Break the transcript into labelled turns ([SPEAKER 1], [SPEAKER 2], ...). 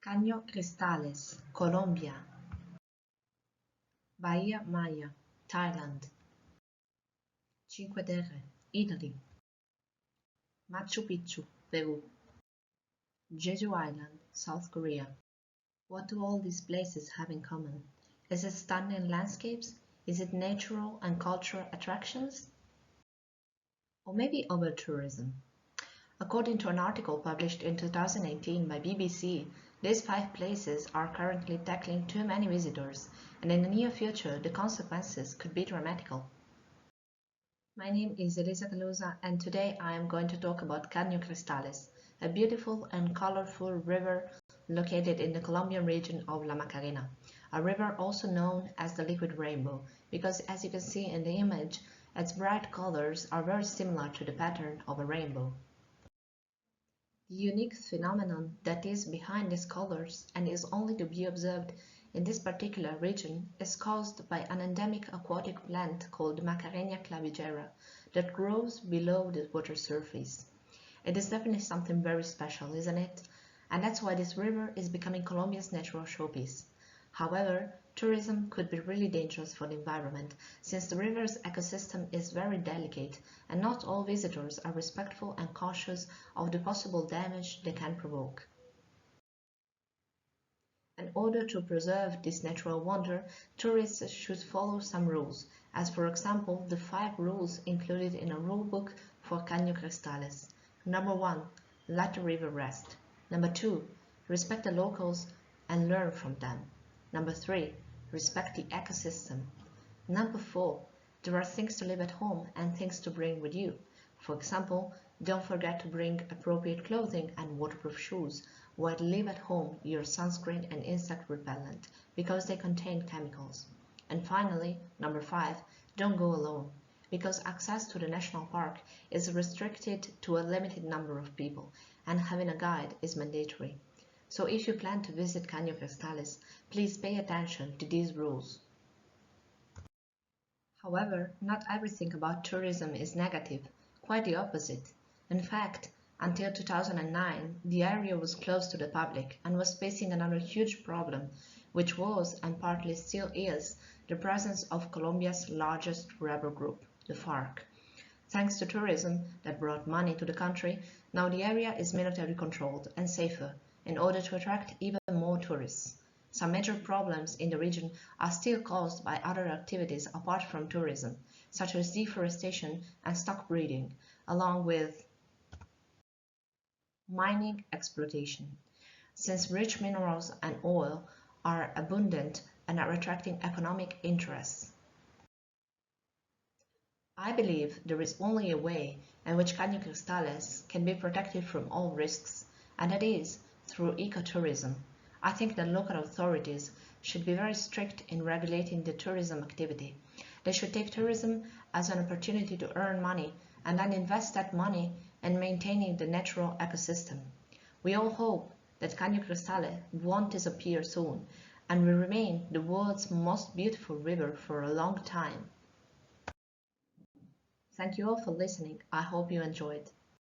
[SPEAKER 1] Caño Cristales, Colombia. Bahia Maya, Thailand. Cinque Terre, Italy. Machu Picchu, Peru. Jeju Island, South Korea. What do all these places have in common? Is it stunning landscapes? Is it natural and cultural attractions? Or maybe over-tourism? According to an article published in 2018 by BBC, these 5 places are currently tackling too many visitors, and in the near future the consequences could be dramatical. My name is Elisa Calusa, and today I am going to talk about Caño Cristales, a beautiful and colorful river located in the Colombian region of La Macarena, a river also known as the Liquid Rainbow, because as you can see in the image, its bright colors are very similar to the pattern of a rainbow. The unique phenomenon that is behind these colors and is only to be observed in this particular region is caused by an endemic aquatic plant called Macarena clavigera that grows below the water surface. It is definitely something very special, isn't it? And that's why this river is becoming Colombia's natural showpiece. However, tourism could be really dangerous for the environment, since the river's ecosystem is very delicate and not all visitors are respectful and cautious of the possible damage they can provoke. In order to preserve this natural wonder, tourists should follow some rules, as for example the 5 rules included in a rule book for Caño Cristales. Number 1. Let the river rest. Number 2. Respect the locals and learn from them. Number 3. Respect the ecosystem. Number 4. There are things to leave at home and things to bring with you. For example, don't forget to bring appropriate clothing and waterproof shoes, while leave at home your sunscreen and insect repellent, because they contain chemicals. And finally, number 5. Don't go alone, because access to the national park is restricted to a limited number of people, and having a guide is mandatory. So if you plan to visit Caño Cristales, please pay attention to these rules. However, not everything about tourism is negative, quite the opposite. In fact, until 2009, the area was closed to the public and was facing another huge problem, which was, and partly still is, the presence of Colombia's largest rebel group, the FARC. Thanks to tourism that brought money to the country, now the area is military controlled and safer, in order to attract even more tourists. Some major problems in the region are still caused by other activities apart from tourism, such as deforestation and stock breeding, along with mining exploitation, since rich minerals and oil are abundant and are attracting economic interests. I believe there is only a way in which Caño Cristales can be protected from all risks, and that is through ecotourism. I think that local authorities should be very strict in regulating the tourism activity. They should take tourism as an opportunity to earn money and then invest that money in maintaining the natural ecosystem. We all hope that Caño Cristales won't disappear soon and will remain the world's most beautiful river for a long time. Thank you all for listening. I hope you enjoyed.